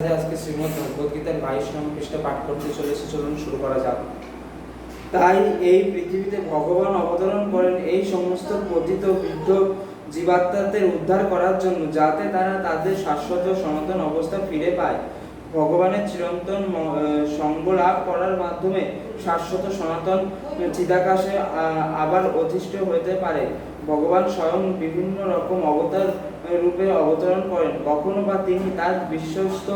আজকে শ্রীমদ্ ভগবদ গীতার 22 নম্বর পৃষ্ঠা পাঠ করতে চলেছে, চলুন শুরু করা যাক। তাই এই পৃথিবীতে ভগবান অবতরণ করেন এই সমস্ত পতিত বৃদ্ধ জীবাত্মাদের উদ্ধার করার জন্য, যাতে তারা তাদের শাশ্বত সনাতন অবস্থা ফিরে পায়। ভগবানের চিরন্তন সঙ্গ লাভ করার মাধ্যমে শাশ্বত সনাতন চিদাকাশে আবার অধিষ্ঠিত হতে পারে। ভগবান স্বয়ং বিভিন্ন রকম অবতার রূপে অবতরণ করেন। কখনো বা তিনি তার বিশ্বস্ত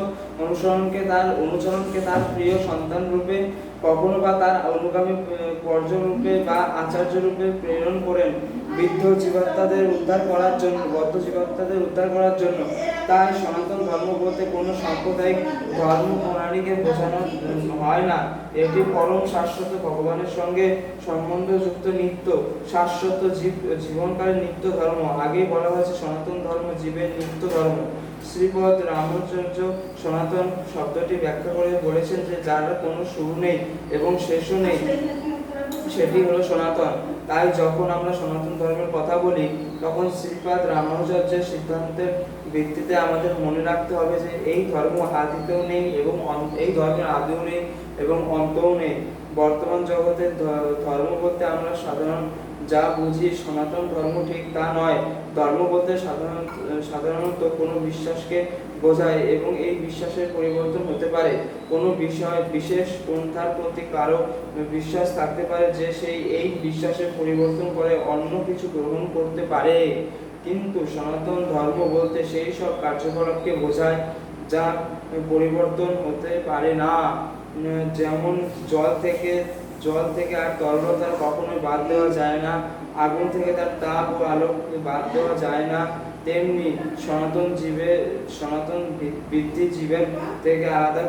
অনুচরণকে তার প্রিয় সন্তান রূপে, কখনো বা তার অনুগামী পর্য রূপে বা আচার্য রূপে প্রেরণ করেন বৃদ্ধ জীবাত্মাদের উদ্ধার করার জন্য, বদ্ধ জীবাত্মাদের উদ্ধার করার জন্য। তাই সনাতন ধর্ম বলতে কোনো সাম্প্রদায়িক ধর্ম প্রণালীকে বোঝানো হয় না। এটি পরম শাশ্বত ভগবানের সঙ্গে সম্বন্ধযুক্ত নিত্য শাশ্বত জীবনকালের নিত্য ধর্ম। আগেই বলা হয়েছে সনাতন ধর্ম জীবের নিত্য ধর্ম। শ্রীপদ রামাচার্য সনাতন শব্দটি ব্যাখ্যা করে বলেছেন যে যার কোনো শুরু নেই এবং শেষও নেই, সেটি হলো সনাতন। তাই যখন আমরা সনাতন ধর্মের কথা বলি, তখন শ্রীপাদ রামানুজাচার্যের সিদ্ধান্তের ভিত্তিতে আমাদের মনে রাখতে হবে যে এই ধর্ম আদিতেও নেই এবং এই ধর্মের আদিও নেই এবং অন্তও নেই। বর্তমান জগতের ধর্ম বলতে আমরা যা বুঝি সনাতন ধর্ম ঠিক তা নয়। ধর্ম বলতে সাধারণত কোনো বিশ্বাসকে বোঝায় এবং এই বিশ্বাসের পরিবর্তন হতে পারে। কোনো বিষয় বিশেষ পন্থার প্রতি কারো বিশ্বাস থাকতে পারে যে সেই এই বিশ্বাসের পরিবর্তন করে অন্য কিছু গ্রহণ করতে পারে। কিন্তু সনাতন ধর্ম বলতে সেই সব কার্যকলাপকে বোঝায় যা পরিবর্তন হতে পারে না। যেমন জল থেকে আর তরলতা কখনোই বাদ দেওয়া যায় না, আগুন থেকে তার তাপ ও আলো বাদ দেওয়া যায় না, তেমনি সনাতন বৃদ্ধি জীবের থেকে আলাদা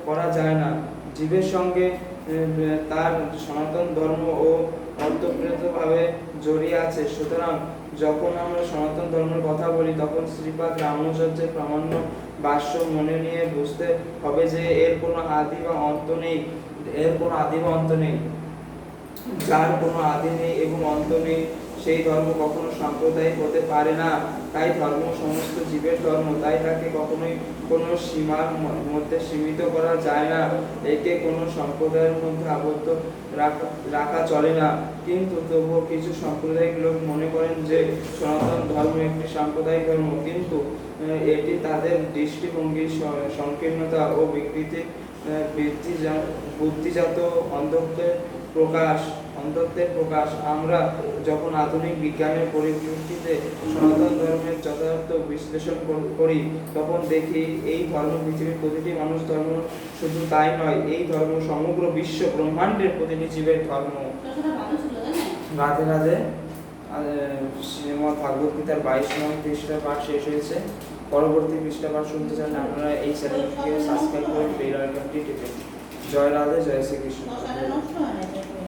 করা যায় না। জীবের সঙ্গে তার সনাতন ধর্ম ও অর্থপ্রেতভাবে জড়িয়ে আছে। সুতরাং যখন আমরা সনাতন ধর্মের কথা বলি, তখন শ্রীপাদ রামানুজাচার্যের প্রামাণ্য ভাষ্য মনে নিয়ে বুঝতে হবে যে এর কোনো আদি বা অন্ত নেই। যার কোনো আদি নেই এবং অন্ত নেই, সেই ধর্ম কখনো সাম্প্রদায়িক হতে পারে না। তাই ধর্ম সমস্ত জীবের ধর্ম, তাই তাকে কখনোই কোনো সীমার মধ্যে সীমিত করা যায় না। একে কোনো সম্প্রদায়ের মধ্যে আবদ্ধ রাখা চলে না। কিন্তু তবুও কিছু সাম্প্রদায়িক লোক মনে করেন যে সনাতন ধর্ম একটি সাম্প্রদায়িক ধর্ম, কিন্তু এটি তাদের দৃষ্টিভঙ্গির সংকীর্ণতা ও বিকৃতি বুদ্ধিজাত অন্ধত্বের প্রকাশ। আমরা যখন আধুনিক বিজ্ঞানের পরিপ্রেক্ষিতে সনাতন ধর্মের যথার্থ বিশ্লেষণ করি, তখন দেখি এই ধর্ম পৃথিবীর প্রতিটি মানুষ ধর্ম। শুধু তাই নয়, এই ধর্ম সমগ্র বিশ্ব ব্রহ্মাণ্ডের প্রতিটি জীবের ধর্ম। রাধে রাধে। শ্রীমদ্ ভগবদ গীতার 22 নম্বর পৃষ্ঠা পাঠ শেষ হয়েছে। পরবর্তী পৃষ্ঠা পাঠ শুনতে চান আপনারা এই চ্যানেলটিকে সাবস্ক্রাইব করে বেল আইকনটি টিপুন। জয় রাধে, জয় শ্রীকৃষ্ণ।